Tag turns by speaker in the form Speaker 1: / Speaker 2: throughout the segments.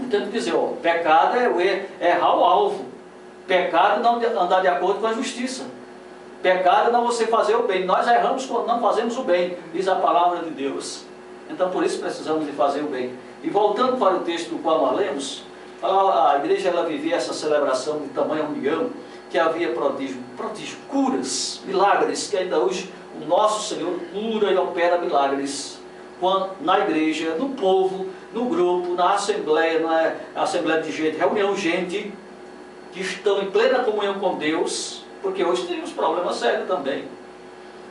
Speaker 1: Então, quer dizer, ó, pecado é errar o alvo. Pecado é não andar de acordo com a justiça. Pecado é não você fazer o bem. Nós erramos quando não fazemos o bem, diz a palavra de Deus. Então, por isso precisamos de fazer o bem. E voltando para o texto do qual nós lemos, a igreja ela vivia essa celebração de tamanha união, que havia prodígio, curas, milagres, que ainda hoje o nosso Senhor cura e opera milagres. Na igreja, no povo, no grupo, na assembleia de gente, reunião de gente que estão em plena comunhão com Deus, porque hoje temos problemas sérios também.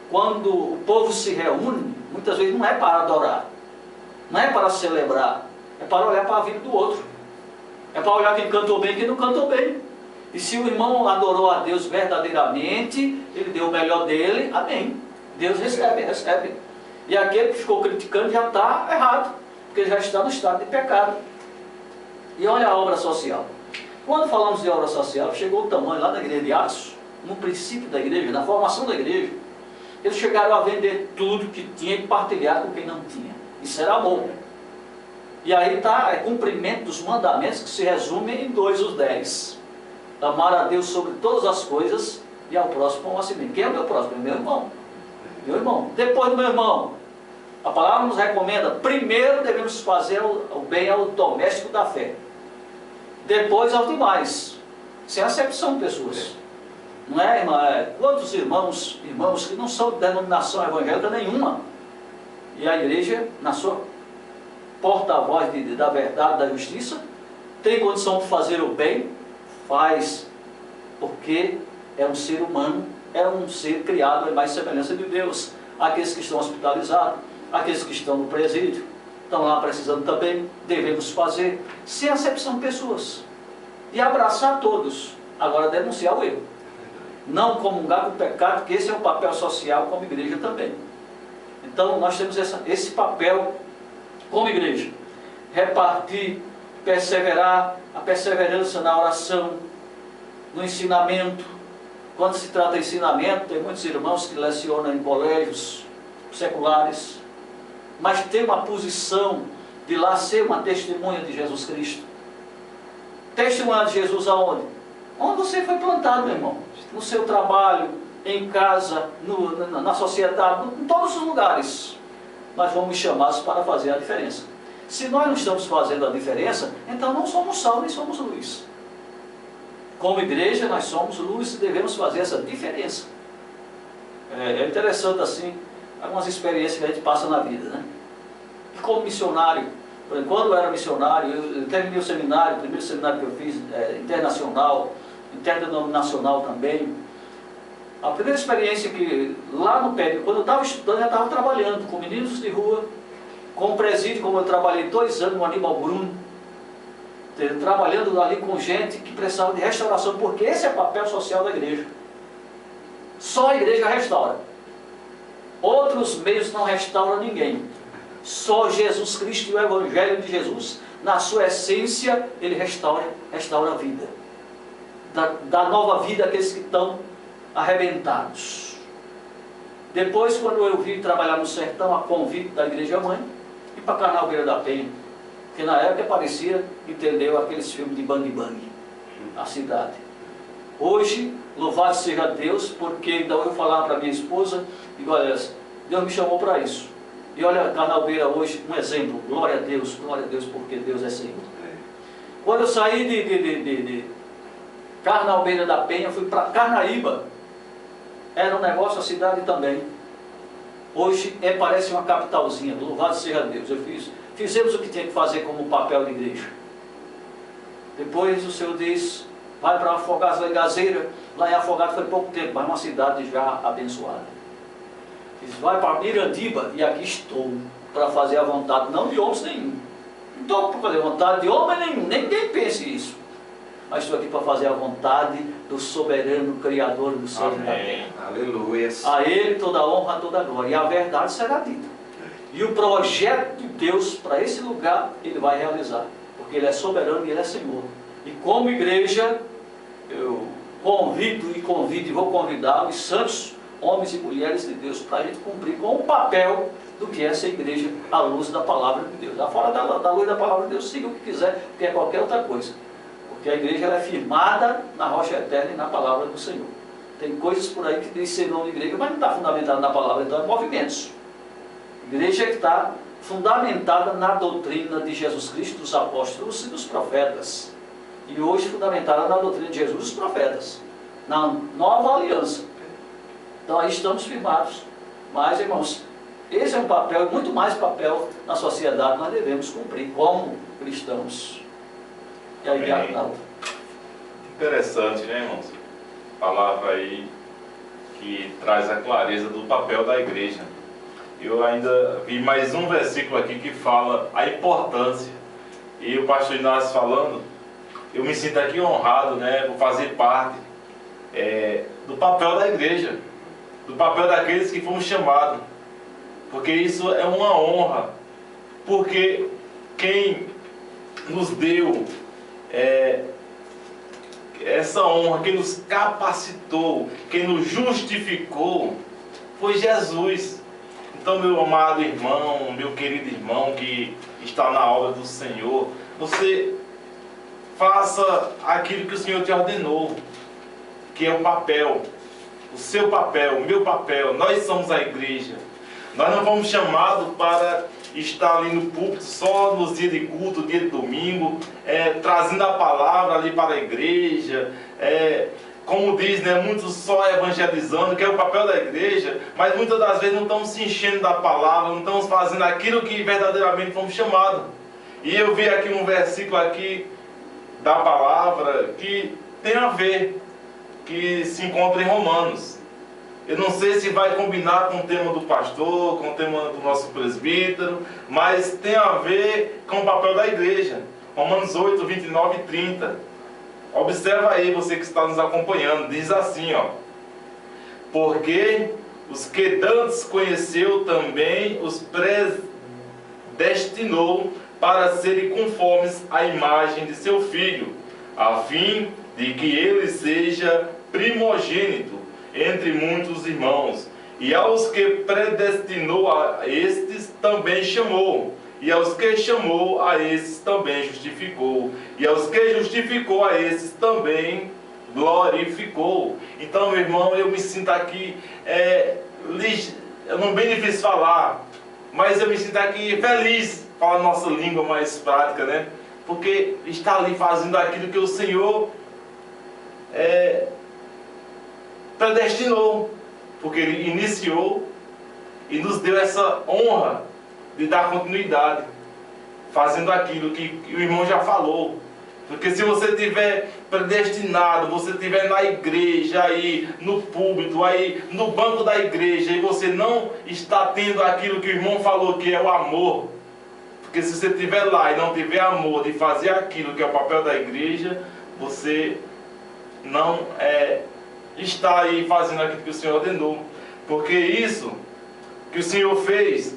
Speaker 1: Quando o povo se reúne, muitas vezes não é para adorar, não é para celebrar, é para olhar para a vida do outro. É para olhar quem cantou bem e quem não cantou bem. E se o irmão adorou a Deus verdadeiramente, ele deu o melhor dele, amém. Deus recebe. E aquele que ficou criticando já está errado, porque ele já está no estado de pecado. E olha a obra social. Quando falamos de obra social, chegou o tamanho lá da igreja de Atos, no princípio da igreja, na formação da igreja, eles chegaram a vender tudo que tinha e partilhar com quem não tinha. Isso era amor. E aí está cumprimento dos mandamentos, que se resumem em 2 os 10. Amar a Deus sobre todas as coisas e ao próximo como a si mesmo. Quem é o meu próximo? É meu irmão. Meu irmão. Depois do meu irmão, a palavra nos recomenda, primeiro devemos fazer o bem ao doméstico da fé. Depois aos demais. Sem acepção de pessoas. Não é, irmã? Quantos irmãos que não são de denominação evangélica nenhuma, e a igreja, na sua porta-voz da verdade, da justiça, tem condição de fazer o bem, faz, porque é um ser humano, é um ser criado em mais semelhança de Deus. Aqueles que estão hospitalizados, aqueles que estão no presídio, estão lá precisando também, devemos fazer, sem acepção de pessoas, e abraçar todos, agora denunciar o erro. Não comungar com o pecado, que esse é o papel social como igreja também. Então nós temos esse papel como igreja. Repartir, perseverar, a perseverança na oração, no ensinamento. Quando se trata de ensinamento, tem muitos irmãos que lecionam em colégios seculares, mas tem uma posição de lá ser uma testemunha de Jesus Cristo. Testemunhar de Jesus aonde? Onde você foi plantado, meu irmão. No seu trabalho, em casa, na sociedade, em todos os lugares. Nós fomos chamados para fazer a diferença. Se nós não estamos fazendo a diferença, então não somos sal nem somos luz. Como igreja, nós somos luz e devemos fazer essa diferença. É interessante assim, algumas experiências que a gente passa na vida, né? E como missionário, quando eu era missionário, eu terminei o seminário, o primeiro seminário que eu fiz, internacional, interdenominacional também. A primeira experiência que, lá no pé, quando eu estava estudando, eu já estava trabalhando com meninos de rua, com o presídio, como eu trabalhei 2 anos no Aníbal Bruno, trabalhando ali com gente que precisava de restauração, porque esse é o papel social da igreja. Só a igreja restaura. Outros meios não restauram ninguém. Só Jesus Cristo e o Evangelho de Jesus, na sua essência, ele restaura a vida. Dá nova vida àqueles que estão arrebentados. Depois, quando eu vim trabalhar no sertão, a convite da igreja mãe, e para Carnalbeira da Penha, que na época parecia, entendeu, aqueles filmes de Bang Bang, a cidade. Hoje, louvado seja Deus, porque então eu falava para minha esposa, digo, olha, Deus me chamou para isso. E olha, Carnalbeira hoje, um exemplo, glória a Deus, porque Deus é Senhor. Quando eu saí de Carnalbeira da Penha, fui para Carnaíba, era um negócio, a cidade também. Hoje parece uma capitalzinha, louvado seja Deus. Fizemos o que tinha que fazer como papel de igreja. Depois o Senhor diz, vai para Afogados da Engazeira. Lá em Afogados foi pouco tempo, mas uma cidade já abençoada. Diz, vai para Mirandiba, e aqui estou para fazer a vontade, não de homens nenhum. Não estou para fazer a vontade de homem nenhum, nem ninguém pense isso. Mas estou aqui para fazer a vontade do soberano Criador do céu e da terra.
Speaker 2: Aleluia.
Speaker 1: A Ele toda a honra, toda a glória. E a verdade será dita. E o projeto de Deus para esse lugar, Ele vai realizar. Porque Ele é soberano e Ele é Senhor. E como igreja, eu convido e vou convidar os santos homens e mulheres de Deus para a gente cumprir com o papel do que essa igreja à luz da palavra de Deus. Lá fora da luz da palavra de Deus, siga o que quiser, porque é qualquer outra coisa. Porque a igreja ela é firmada na rocha eterna e na palavra do Senhor. Tem coisas por aí que diz ser nome de igreja, mas não está fundamentada na palavra, então é movimentos. Igreja que está fundamentada na doutrina de Jesus Cristo, dos apóstolos e dos profetas. E hoje fundamentada na doutrina de Jesus e dos profetas, na nova aliança. Então aí estamos firmados. Mas, irmãos, esse é um papel, muito mais papel na sociedade, nós devemos cumprir como cristãos. E aí, Arnaldo?
Speaker 2: Interessante, né, irmãos? Palavra aí que traz a clareza do papel da igreja. Eu ainda vi mais um versículo aqui que fala a importância. E o pastor Inácio falando, eu me sinto aqui honrado, né, por fazer parte do papel da igreja, do papel daqueles que fomos chamados. Porque isso é uma honra. Porque quem nos deu essa honra, quem nos capacitou, quem nos justificou, foi Jesus. Então, meu amado irmão, meu querido irmão que está na obra do Senhor, você faça aquilo que o Senhor te ordenou, que é o papel, o seu papel, o meu papel. Nós somos a igreja. Nós não fomos chamados para estar ali no púlpito só nos dias de culto, dia de domingo, trazendo a palavra ali para a igreja, como diz, né, muitos só evangelizando, que é o papel da igreja, mas muitas das vezes não estamos se enchendo da palavra, não estamos fazendo aquilo que verdadeiramente fomos chamados. E eu vi aqui um versículo aqui da palavra que tem a ver, que se encontra em Romanos. Eu não sei se vai combinar com o tema do pastor, com o tema do nosso presbítero, mas tem a ver com o papel da igreja. Romanos 8, 29 e 30. Observa aí, você que está nos acompanhando, diz assim, ó: porque os que dantes conheceu também os predestinou para serem conformes à imagem de seu Filho, a fim de que ele seja primogênito entre muitos irmãos. E aos que predestinou a estes também chamou. E aos que chamou a esses também justificou. E aos que justificou a esses também glorificou. Então, meu irmão, eu me sinto aqui, não bem difícil falar, mas eu me sinto aqui feliz, falar a nossa língua mais prática, né? Porque está ali fazendo aquilo que o Senhor predestinou. Porque Ele iniciou e nos deu essa honra de dar continuidade, fazendo aquilo que o irmão já falou. Porque se você estiver predestinado, você estiver na igreja, aí no púlpito, aí no banco da igreja, e você não está tendo aquilo que o irmão falou, que é o amor. Porque se você estiver lá e não tiver amor de fazer aquilo que é o papel da igreja, você não está aí fazendo aquilo que o Senhor ordenou. Porque isso que o Senhor fez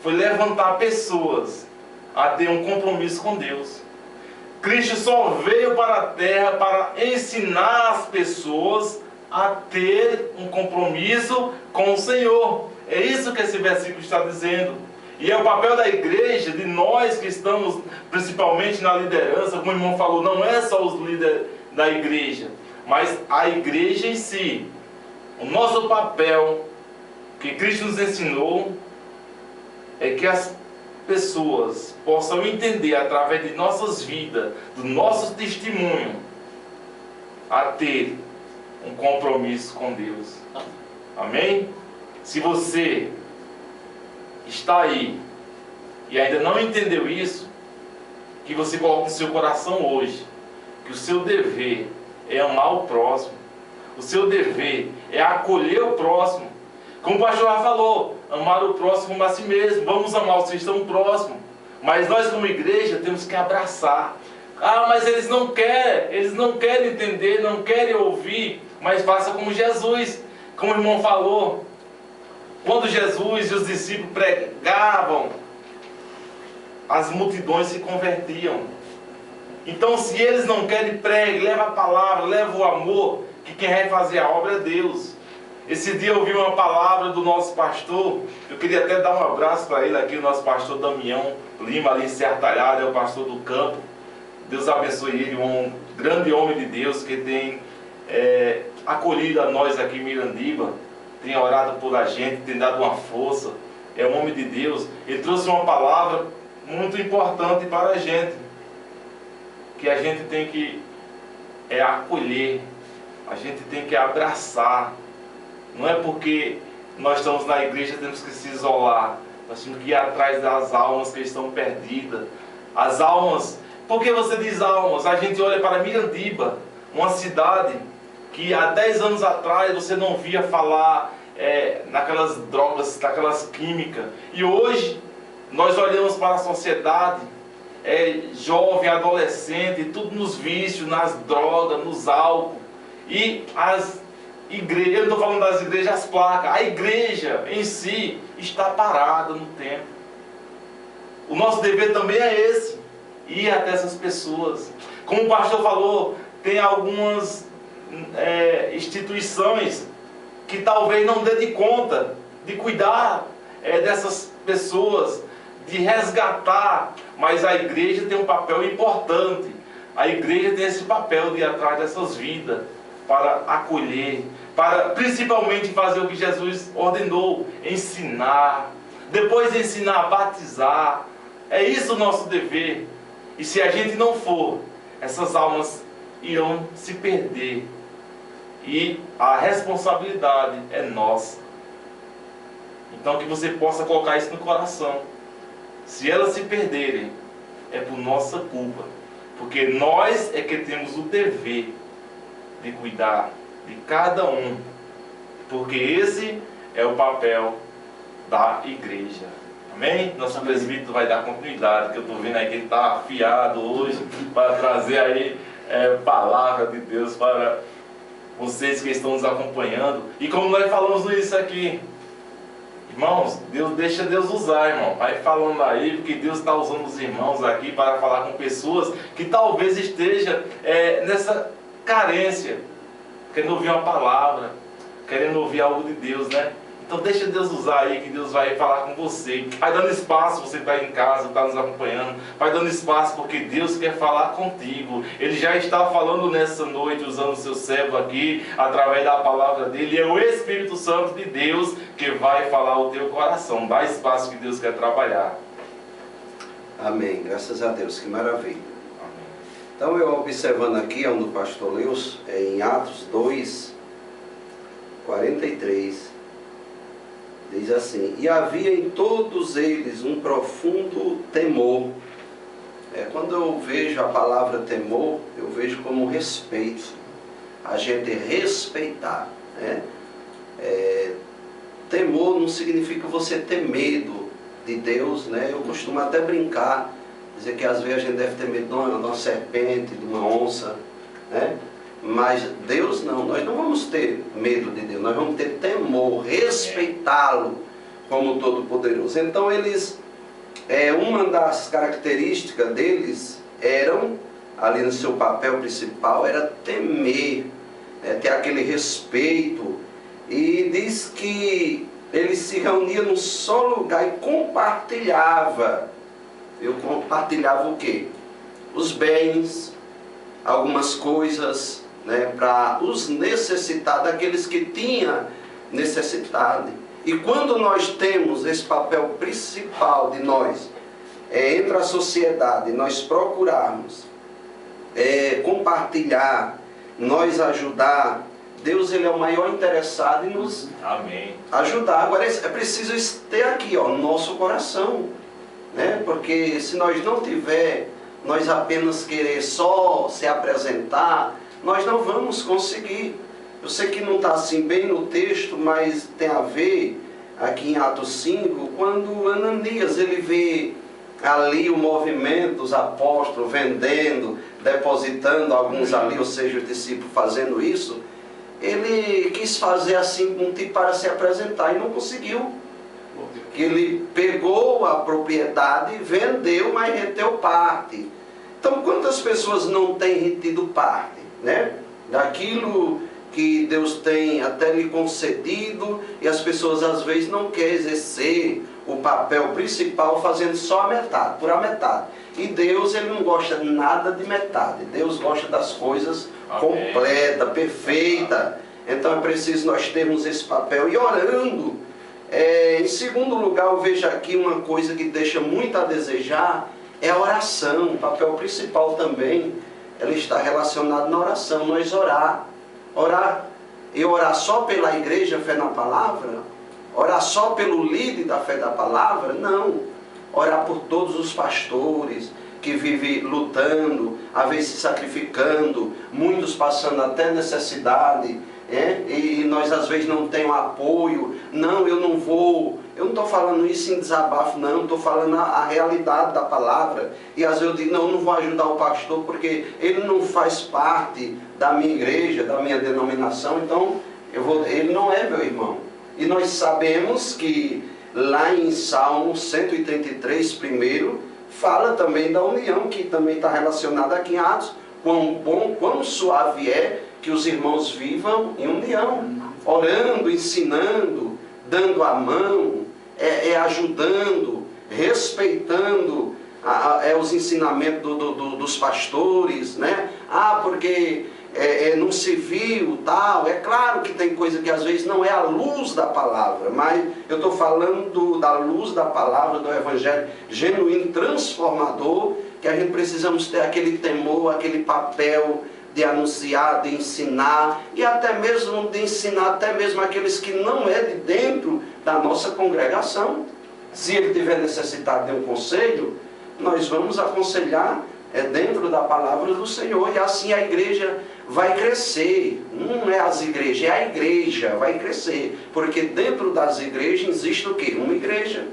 Speaker 2: foi levantar pessoas a ter um compromisso com Deus. Cristo só veio para a terra para ensinar as pessoas a ter um compromisso com o Senhor. É isso que esse versículo está dizendo. E é o papel da igreja, de nós que estamos principalmente na liderança, como o irmão falou, não é só os líderes da igreja, mas a igreja em si. O nosso papel que Cristo nos ensinou é que as pessoas possam entender através de nossas vidas, do nosso testemunho, a ter um compromisso com Deus. Amém? Se você está aí e ainda não entendeu isso, que você coloque no seu coração hoje, que o seu dever é amar o próximo, o seu dever é acolher o próximo. Como o pastor já falou, amar o próximo como a si mesmo. Vamos amar os que estão próximos. Mas nós como igreja temos que abraçar. Ah, mas eles não querem entender, não querem ouvir. Mas faça como Jesus, como o irmão falou. Quando Jesus e os discípulos pregavam, as multidões se convertiam. Então, se eles não querem, pregue, leva a palavra, leva o amor, que quem vai fazer a obra é Deus. Esse dia eu ouvi uma palavra do nosso pastor, eu queria até dar um abraço para ele aqui, o nosso pastor Damião Lima, ali em Serra Talhada, é o pastor do campo. Deus abençoe ele, um grande homem de Deus que tem acolhido a nós aqui em Mirandiba, tem orado por a gente, tem dado uma força, é um homem de Deus. Ele trouxe uma palavra muito importante para a gente, que a gente tem que acolher, a gente tem que abraçar. Não é porque nós estamos na igreja temos que se isolar, nós temos que ir atrás das almas que estão perdidas. As almas, por que você diz almas? A gente olha para Mirandiba, uma cidade que há 10 anos atrás você não via falar naquelas drogas, naquelas químicas. E hoje nós olhamos para a sociedade, jovem, adolescente, tudo nos vícios, nas drogas, nos álcool. E as igrejas, eu não estou falando das igrejas, as placas, a igreja em si está parada no tempo. O nosso dever também é esse, ir até essas pessoas. Como o pastor falou, tem algumas instituições que talvez não dê de conta de cuidar dessas pessoas, de resgatar, mas a igreja tem um papel importante. A igreja tem esse papel de ir atrás dessas vidas, para acolher, para principalmente fazer o que Jesus ordenou, ensinar, depois ensinar, batizar. É isso o nosso dever. E se a gente não for, essas almas irão se perder. E a responsabilidade é nossa. Então que você possa colocar isso no coração. Se elas se perderem, é por nossa culpa. Porque nós é que temos o dever de cuidar de cada um. Porque esse é o papel da igreja. Amém? Nosso presbítero vai dar continuidade, que eu estou vendo aí que ele está afiado hoje para trazer aí palavra de Deus para vocês que estão nos acompanhando. E como nós falamos nisso aqui, irmãos, deixa Deus usar, irmão. Vai falando aí, porque Deus está usando os irmãos aqui para falar com pessoas que talvez estejam nessa carência, querendo ouvir uma palavra, querendo ouvir algo de Deus, né? Então deixa Deus usar aí, que Deus vai falar com você. Vai dando espaço, você está em casa, está nos acompanhando. Vai dando espaço porque Deus quer falar contigo. Ele já está falando nessa noite, usando o seu servo aqui, através da palavra dele. É o Espírito Santo de Deus que vai falar ao teu coração. Dá espaço que Deus quer trabalhar.
Speaker 3: Amém. Graças a Deus. Que maravilha. Amém. Então eu observando aqui, onde o pastor Leus, em Atos 2, 43... diz assim: e havia em todos eles um profundo temor. Quando eu vejo a palavra temor, eu vejo como respeito. A gente respeitar, né? Temor não significa você ter medo de Deus, né? Eu costumo até brincar, dizer que às vezes a gente deve ter medo de uma serpente, de uma onça, né? Mas Deus não, nós não vamos ter medo de Deus, nós vamos ter temor, respeitá-lo como Todo-Poderoso. Então eles, uma das características deles eram, ali no seu papel principal, era temer, ter aquele respeito. E diz que eles se reuniam num só lugar e compartilhava. Eu compartilhava o quê? Os bens, algumas coisas, né, para os necessitados, aqueles que tinham necessidade. E quando nós temos esse papel principal de nós, entre a sociedade, nós procurarmos compartilhar, nós ajudar, Deus ele é o maior interessado em nos ajudar. Agora é preciso ter aqui, ó, no nosso coração, né? Porque se nós não tiver, nós apenas querer só se apresentar, nós não vamos conseguir. Eu sei que não está assim bem no texto, mas tem a ver aqui em Atos 5, quando Ananias ele vê ali o movimento, os apóstolos vendendo, depositando alguns ali, ou seja, os discípulos fazendo isso, ele quis fazer assim um tipo para se apresentar e não conseguiu. Que ele pegou a propriedade, vendeu, mas reteu parte. Então quantas pessoas não têm retido parte, né? Daquilo que Deus tem até lhe concedido, e as pessoas às vezes não querem exercer o papel principal fazendo só a metade, por a metade. E Deus, ele não gosta nada de metade. Deus gosta das coisas completa, perfeita. Então é preciso nós termos esse papel. E orando, em segundo lugar, eu vejo aqui uma coisa que deixa muito a desejar, é a oração. O papel principal também, ela está relacionado na oração. Nós orar e orar só pela igreja Fé na Palavra, orar só pelo líder da Fé da Palavra, não. Orar por todos os pastores que vivem lutando, às vezes se sacrificando, muitos passando até necessidade, e nós às vezes não temos apoio. Não, eu não estou falando isso em desabafo, não, estou falando a realidade da palavra. E às vezes eu digo, não, eu não vou ajudar o pastor porque ele não faz parte da minha igreja, da minha denominação, então ele não é meu irmão. E nós sabemos que lá em Salmo 183, primeiro, fala também da união, que também está relacionada aqui em Atos. Quão bom, quão suave é que os irmãos vivam em união, orando, ensinando, dando a mão, ajudando, respeitando os ensinamentos dos pastores, né? Porque não se viu, tal. É claro que tem coisa que às vezes não é a luz da palavra, mas eu estou falando da luz da palavra, do evangelho genuíno, transformador, que a gente precisamos ter aquele temor, aquele papel de anunciar, de ensinar, e até mesmo de ensinar até mesmo aqueles que não é de dentro da nossa congregação. Se ele tiver necessidade de um conselho, nós vamos aconselhar dentro da palavra do Senhor, e assim a igreja vai crescer. Não é as igrejas, é a igreja vai crescer, porque dentro das igrejas existe o quê? Uma igreja,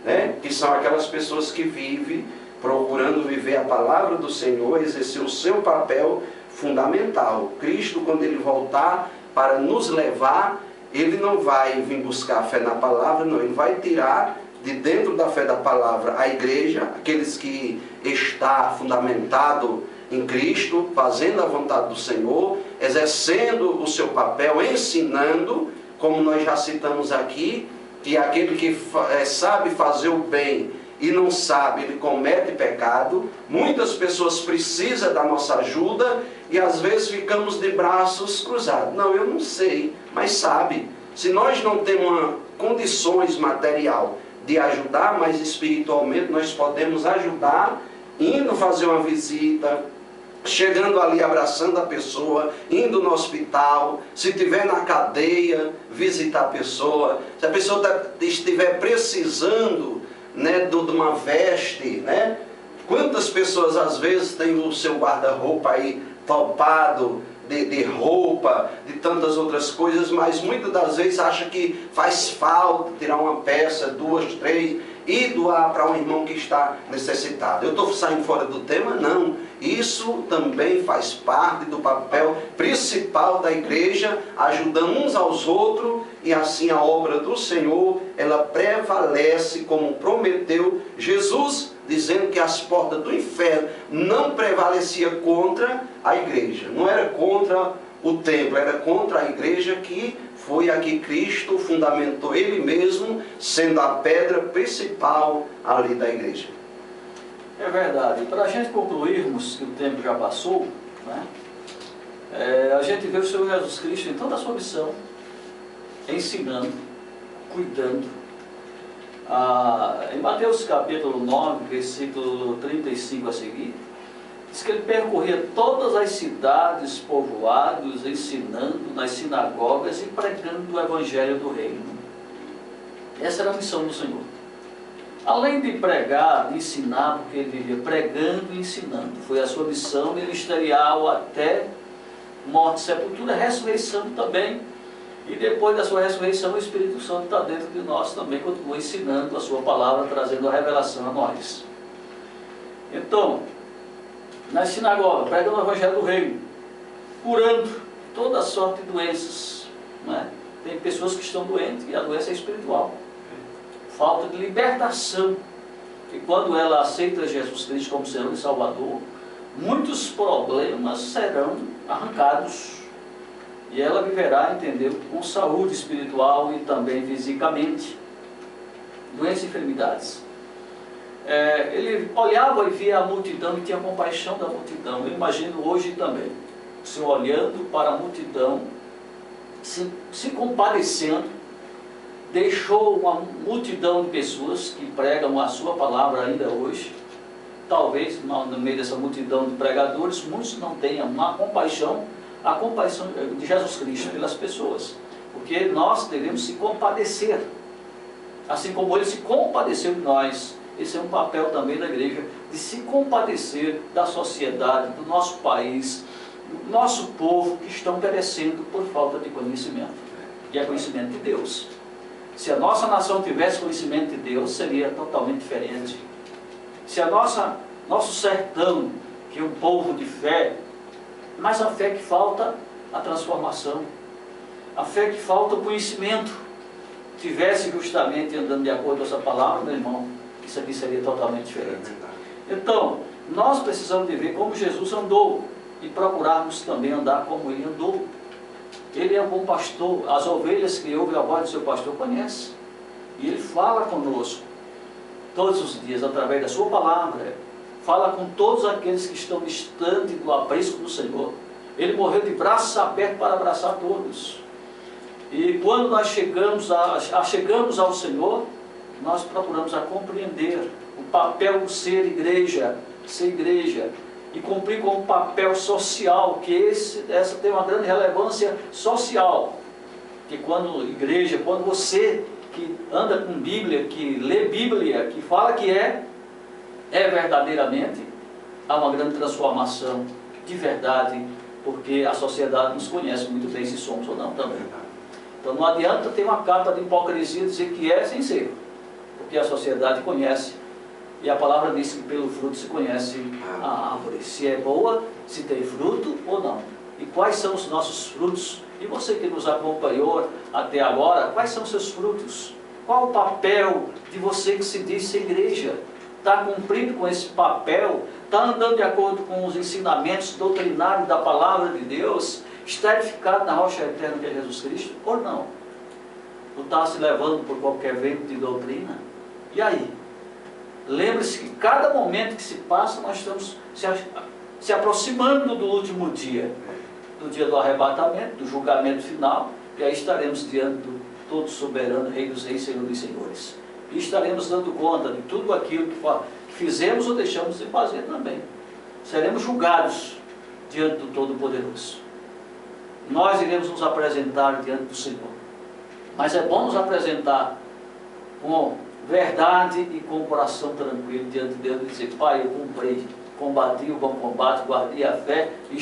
Speaker 3: né? Que são aquelas pessoas que vivem procurando viver a palavra do Senhor, exercer o seu papel fundamental. Cristo, quando ele voltar para nos levar, ele não vai vir buscar a fé na palavra, não, ele vai tirar de dentro da fé da palavra a igreja, aqueles que está fundamentado em Cristo, fazendo a vontade do Senhor, exercendo o seu papel, ensinando, como nós já citamos aqui, que aquele que sabe fazer o bem e não sabe, ele comete pecado. Muitas pessoas precisam da nossa ajuda e às vezes ficamos de braços cruzados. Não, eu não sei, mas sabe. Se nós não temos condições material de ajudar, mas espiritualmente nós podemos ajudar, indo fazer uma visita, chegando ali, abraçando a pessoa, indo no hospital, se estiver na cadeia, visitar a pessoa. Se a pessoa estiver precisando, né, de uma veste, né? Quantas pessoas às vezes têm o seu guarda-roupa aí topado de roupa, de tantas outras coisas, mas muitas das vezes acha que faz falta tirar uma peça, 2, 3 e doar para um irmão que está necessitado. Eu estou saindo fora do tema? Não. Isso também faz parte do papel principal da igreja, ajudando uns aos outros, e assim a obra do Senhor, ela prevalece como prometeu Jesus, dizendo que as portas do inferno não prevaleciam contra a igreja. Não era contra o templo, era contra a igreja, que foi a que Cristo fundamentou ele mesmo, sendo a pedra principal ali da igreja.
Speaker 1: É verdade. Para a gente concluirmos, que o tempo já passou, né? A gente vê o Senhor Jesus Cristo em toda a sua missão, ensinando, cuidando. Em Mateus capítulo 9, versículo 35 a seguir, diz que ele percorria todas as cidades, povoados, ensinando nas sinagogas e pregando o evangelho do reino. Essa era a missão do Senhor. Além de pregar, de ensinar, porque ele vivia pregando e ensinando, foi a sua missão ministerial até morte, sepultura, ressurreição também. E depois da sua ressurreição, o Espírito Santo está dentro de nós também, continua ensinando a sua palavra, trazendo a revelação a nós. Então, nas sinagogas, pregando o evangelho do reino, curando toda sorte de doenças, né? Tem pessoas que estão doentes e a doença é espiritual. Falta de libertação. E quando ela aceita Jesus Cristo como Senhor e Salvador, muitos problemas serão arrancados. E ela viverá, entendeu, com saúde espiritual e também fisicamente. Doenças e enfermidades. Ele olhava e via a multidão e tinha compaixão da multidão. Eu imagino hoje também, o Senhor olhando para a multidão, se compadecendo, deixou uma multidão de pessoas que pregam a sua palavra ainda hoje. Talvez no meio dessa multidão de pregadores, muitos não tenham uma compaixão, a compaixão de Jesus Cristo pelas pessoas. Porque nós devemos se compadecer, assim como Ele se compadeceu de nós. Esse é um papel também da igreja, de se compadecer da sociedade, do nosso país, do nosso povo que estão perecendo por falta de conhecimento. E é conhecimento de Deus. Se a nossa nação tivesse conhecimento de Deus, seria totalmente diferente. Se nosso sertão, que é um povo de fé, mas a fé que falta a transformação, a fé que falta o conhecimento, tivesse justamente andando de acordo com essa palavra, meu irmão, isso aqui seria totalmente diferente. Então, nós precisamos de ver como Jesus andou e procurarmos também andar como Ele andou. Ele é um bom pastor, as ovelhas que ouvem a voz do seu pastor conhecem. E Ele fala conosco todos os dias através da sua palavra. Fala com todos aqueles que estão distantes do aprisco do Senhor. Ele morreu de braços abertos para abraçar todos. E quando nós chegamos ao Senhor, nós procuramos a compreender o papel de ser igreja, e cumprir com o papel social, que essa tem uma grande relevância social. Que quando igreja, quando você que anda com Bíblia, que lê Bíblia, que fala que é verdadeiramente, há uma grande transformação de verdade, porque a sociedade nos conhece muito bem se somos ou não também. Então não adianta ter uma capa de hipocrisia dizer que é sem ser, porque a sociedade conhece, e a palavra diz que pelo fruto se conhece a árvore, se é boa, se tem fruto ou não. E quais são os nossos frutos? E você que nos acompanhou até agora, quais são os seus frutos? Qual o papel de você que se diz ser igreja? Está cumprindo com esse papel? Está andando de acordo com os ensinamentos doutrinários da palavra de Deus? Está edificado na rocha eterna que é Jesus Cristo? Ou não? Ou está se levando por qualquer vento de doutrina? E aí? Lembre-se que cada momento que se passa, nós estamos se aproximando do último dia. Do dia do arrebatamento, do julgamento final. E aí estaremos diante do todo soberano, Rei dos Reis, Senhor dos Senhores. E estaremos dando conta de tudo aquilo que fizemos ou deixamos de fazer também. Seremos julgados diante do Todo-Poderoso. Nós iremos nos apresentar diante do Senhor. Mas é bom nos apresentar com verdade e com o coração tranquilo diante de Deus e dizer: Pai, eu cumpri, combati o bom combate, guardei a fé e